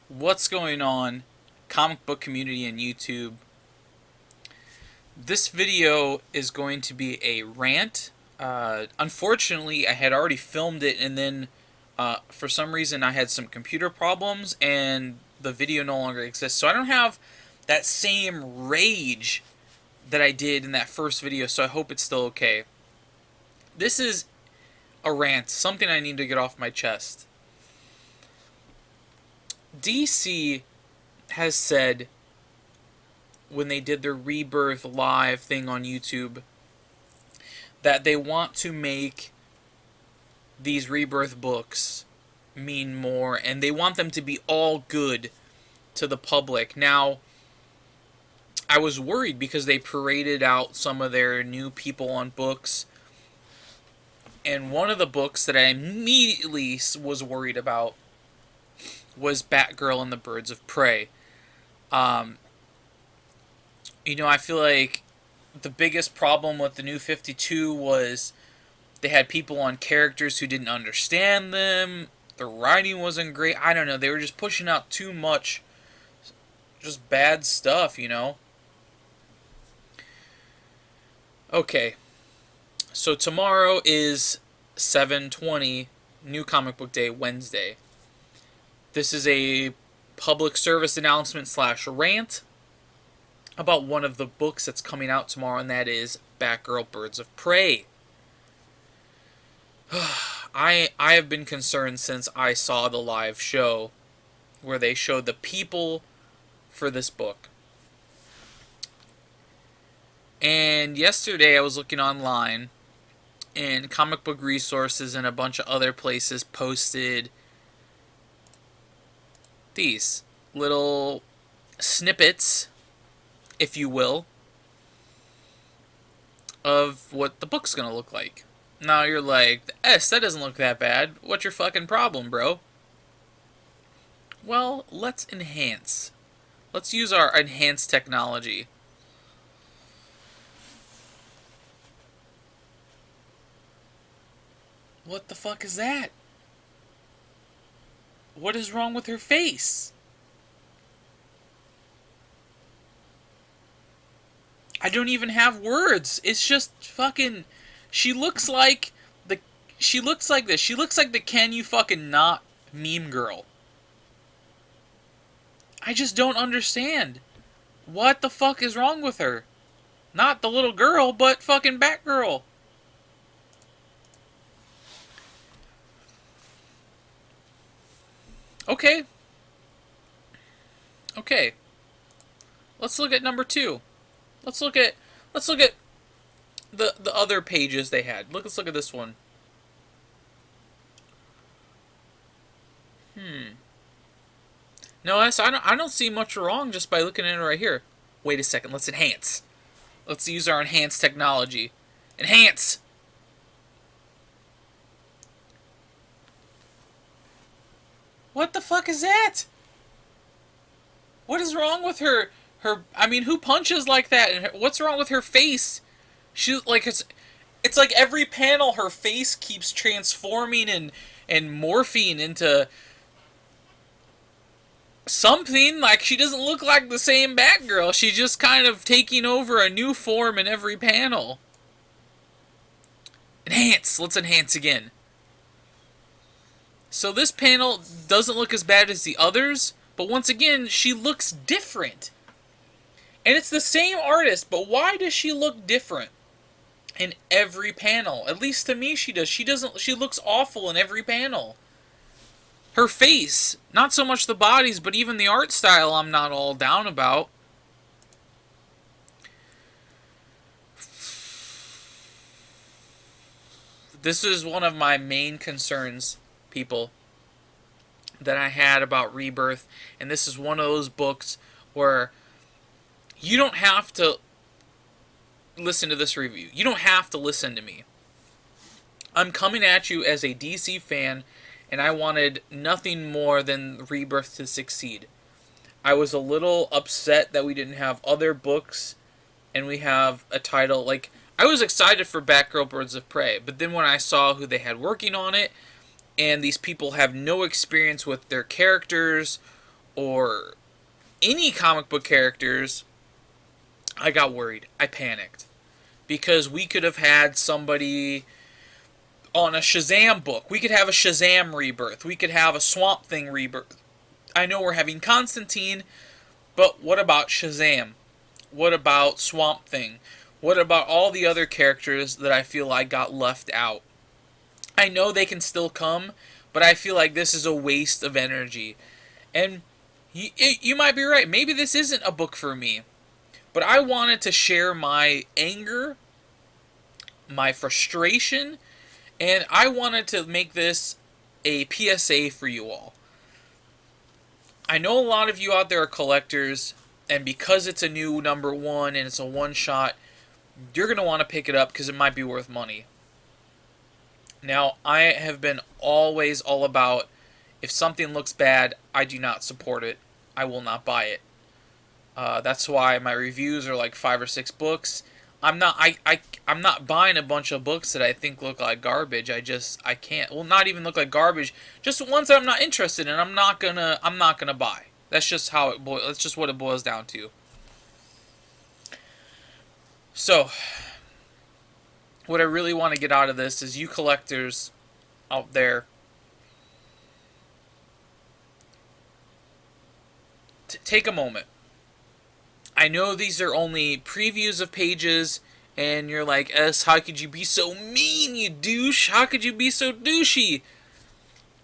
What's going on, comic book community and YouTube? This video is going to be a rant. Unfortunately, I had already filmed it, and then for some reason I had some computer problems, and the video no longer exists. So I don't have that same rage that I did in that first video, so I hope it's still okay. This is a rant, something I need to get off my chest. DC has said when they did their Rebirth live thing on YouTube that they want to make these Rebirth books mean more, and they want them to be all good to the public. Now, I was worried because they paraded out some of their new people on books, and one of the books that I immediately was worried about was Batgirl and the Birds of Prey. Um, I feel like the biggest problem with the New 52 was they had people on characters who didn't understand them. The writing wasn't great. I don't know. They were just pushing out too much, just bad stuff. Okay, so tomorrow is 7/20, New Comic Book Day, Wednesday. This is a public service announcement slash rant about one of the books that's coming out tomorrow, and that is Batgirl Birds of Prey. I have been concerned since I saw the live show where they showed the people for this book. And yesterday I was looking online, and Comic Book Resources and a bunch of other places posted these little snippets, if you will, of what the book's gonna look like. Now you're like, that doesn't look that bad. What's your fucking problem, bro? Well, let's enhance. Let's use our enhanced technology. What the fuck is that? What is wrong with her face? I don't even have words. It's just fucking. She looks like the. She looks like this. She looks like the can you fucking not meme girl. I just don't understand. What the fuck is wrong with her? Not the little girl, but fucking Batgirl. Okay. Okay. Let's look at number 2. Let's look at the other pages they had. Let's look at this one. No, I don't see much wrong just by looking at it right here. Wait a second. Let's enhance. Let's use our enhanced technology. Enhance. What the fuck is that? What is wrong with her? Who punches like that? And what's wrong with her face? It's like every panel, her face keeps transforming and morphing into something. Like, she doesn't look like the same Batgirl. She's just kind of taking over a new form in every panel. Enhance. Let's enhance again. So this panel doesn't look as bad as the others, but once again, she looks different. And it's the same artist, but why does she look different in every panel? At least to me she does. She looks awful in every panel. Her face, not so much the bodies, but even the art style I'm not all down about. This is one of my main concerns, people, that I had about Rebirth, and this is one of those books where you don't have to listen to this review. You don't have to listen to me. I'm coming at you as a DC fan, and I wanted nothing more than Rebirth to succeed. I was a little upset that we didn't have other books, and we have a title. Like, I was excited for Batgirl Birds of Prey, but then when I saw who they had working on it, and these people have no experience with their characters or any comic book characters, I got worried. I panicked. Because we could have had somebody on a Shazam book. We could have a Shazam rebirth. We could have a Swamp Thing rebirth. I know we're having Constantine, but what about Shazam? What about Swamp Thing? What about all the other characters that I feel like got left out? I know they can still come, but I feel like this is a waste of energy. And you might be right. Maybe this isn't a book for me. But I wanted to share my anger, my frustration, and I wanted to make this a PSA for you all. I know a lot of you out there are collectors, and because it's a new number one and it's a one shot, you're going to want to pick it up because it might be worth money. Now, I have been always all about, if something looks bad, I do not support it. I will not buy it. That's why my reviews are like 5 or 6 books. I'm not buying a bunch of books that I think look like garbage. I can't. Well, not even look like garbage. Just ones that I'm not interested in. I'm not gonna buy. That's just that's just what it boils down to. So, what I really want to get out of this is, you collectors out there, take a moment. I know these are only previews of pages, and you're like, S, how could you be so mean, you douche? How could you be so douchey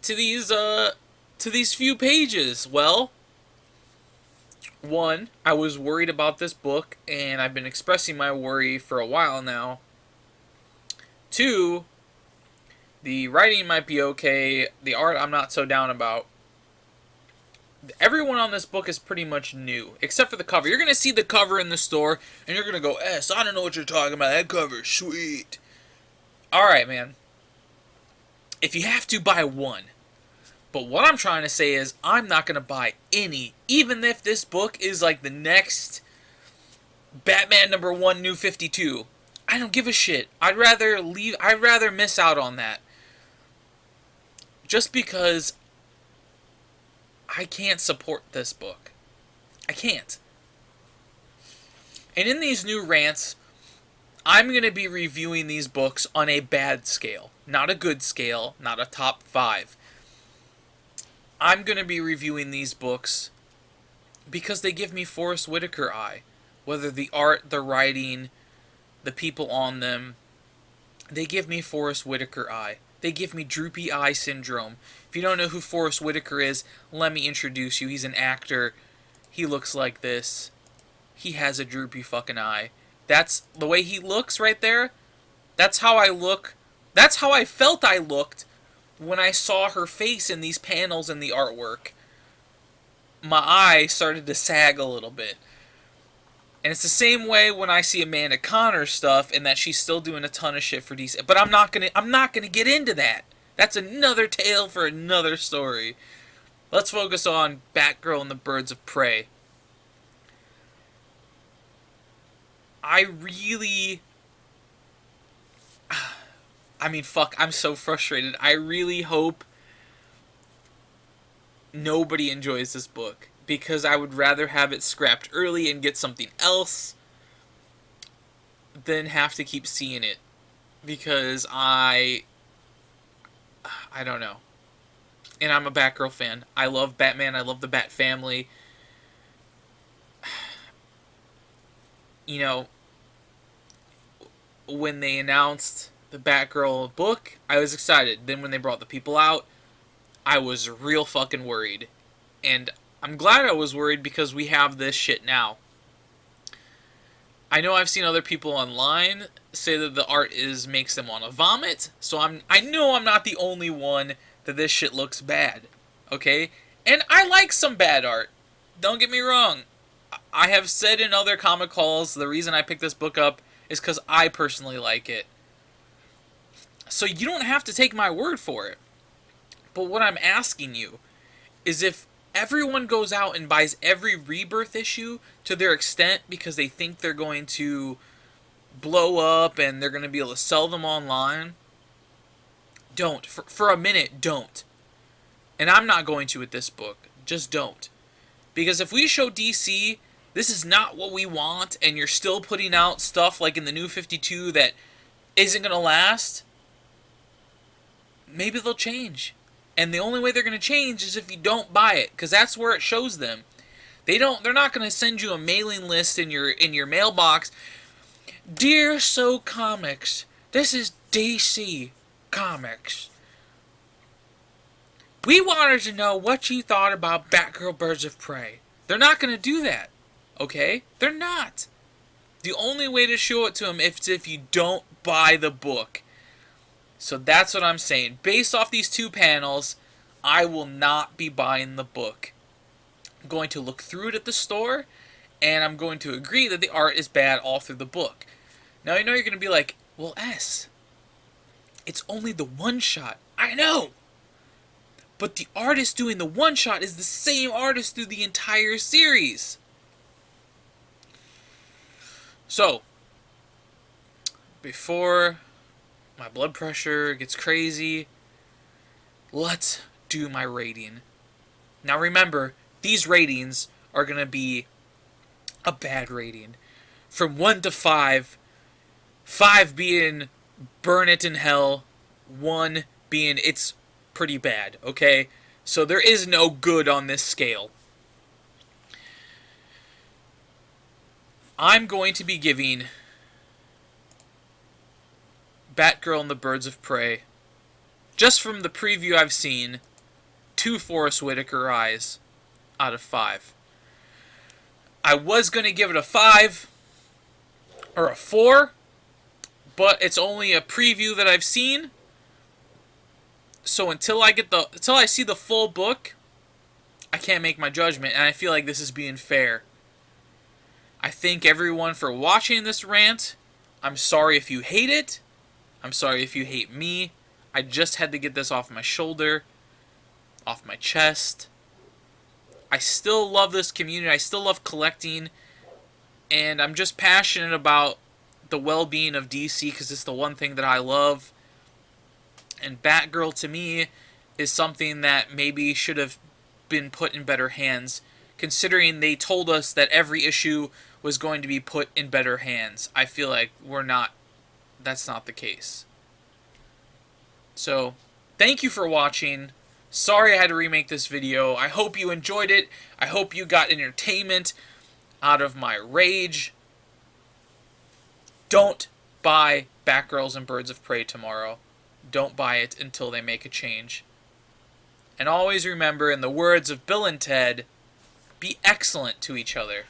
to these few pages? Well, one, I was worried about this book, and I've been expressing my worry for a while now. 2, the writing might be okay, the art I'm not so down about. Everyone on this book is pretty much new, except for the cover. You're going to see the cover in the store, and you're going to go, S, I don't know what you're talking about. That cover's sweet. Alright, man. If you have to, buy one. But what I'm trying to say is, I'm not going to buy any, even if this book is like the next Batman number 1 New 52. I don't give a shit. I'd rather miss out on that. Just because I can't support this book. I can't. And in these new rants, I'm going to be reviewing these books on a bad scale. Not a good scale, not a top 5. I'm going to be reviewing these books because they give me Forrest Whitaker eye. Whether the art, the writing, the people on them, they give me Forrest Whitaker eye. They give me droopy eye syndrome. If you don't know who Forrest Whitaker is, let me introduce you. He's an actor. He looks like this. He has a droopy fucking eye. That's the way he looks right there. That's how I look. That's how I felt I looked when I saw her face in these panels in the artwork. My eye started to sag a little bit. And it's the same way when I see Amanda Connor stuff, and that she's still doing a ton of shit for DC. But I'm not gonna get into that. That's another tale for another story. Let's focus on Batgirl and the Birds of Prey. I'm so frustrated. I really hope nobody enjoys this book, because I would rather have it scrapped early and get something else than have to keep seeing it, because I don't know. And I'm a Batgirl fan. I love Batman. I love the Bat family. You know, when they announced the Batgirl book, I was excited. Then when they brought the people out, I was real fucking worried. And I'm glad I was worried, because we have this shit now. I know I've seen other people online say that the art makes them want to vomit, so I know I'm not the only one that this shit looks bad, okay? And I like some bad art. Don't get me wrong. I have said in other comic calls, the reason I picked this book up is because I personally like it. So you don't have to take my word for it. But what I'm asking you is, if everyone goes out and buys every Rebirth issue to their extent because they think they're going to blow up and they're going to be able to sell them online, don't. For a minute, don't. And I'm not going to with this book. Just don't. Because if we show DC this is not what we want, and you're still putting out stuff like in the New 52 that isn't going to last, maybe they'll change. And the only way they're going to change is if you don't buy it, because that's where it shows them. They're not going to send you a mailing list in your mailbox. Dear So Comics, this is DC Comics. We wanted to know what you thought about Batgirl Birds of Prey. They're not going to do that. Okay? They're not. The only way to show it to them is if you don't buy the book. So that's what I'm saying. Based off these two panels, I will not be buying the book. I'm going to look through it at the store, and I'm going to agree that the art is bad all through the book. Now, I know you're going to be like, well, it's only the one shot. I know! But the artist doing the one shot is the same artist through the entire series. So, before my blood pressure gets crazy, let's do my rating. Now remember, these ratings are going to be a bad rating. From 1 to 5, 5 being burn it in hell, 1 being it's pretty bad, okay? So there is no good on this scale. I'm going to be giving Batgirl and the Birds of Prey, just from the preview I've seen, 2 Forrest Whitaker eyes out of 5. I was going to give it a 5 or a 4, but it's only a preview that I've seen. So until I see the full book, I can't make my judgment, and I feel like this is being fair. I thank everyone for watching this rant. I'm sorry if you hate it. I'm sorry if you hate me. I just had to get this off my shoulder, off my chest. I still love this community. I still love collecting. And I'm just passionate about the well-being of DC because it's the one thing that I love. And Batgirl, to me, is something that maybe should have been put in better hands, considering they told us that every issue was going to be put in better hands. I feel like that's not the case. So, thank you for watching. Sorry I had to remake this video. I hope you enjoyed it. I hope you got entertainment out of my rage. Don't buy Batgirls and Birds of Prey tomorrow. Don't buy it until they make a change. And always remember, in the words of Bill and Ted, be excellent to each other.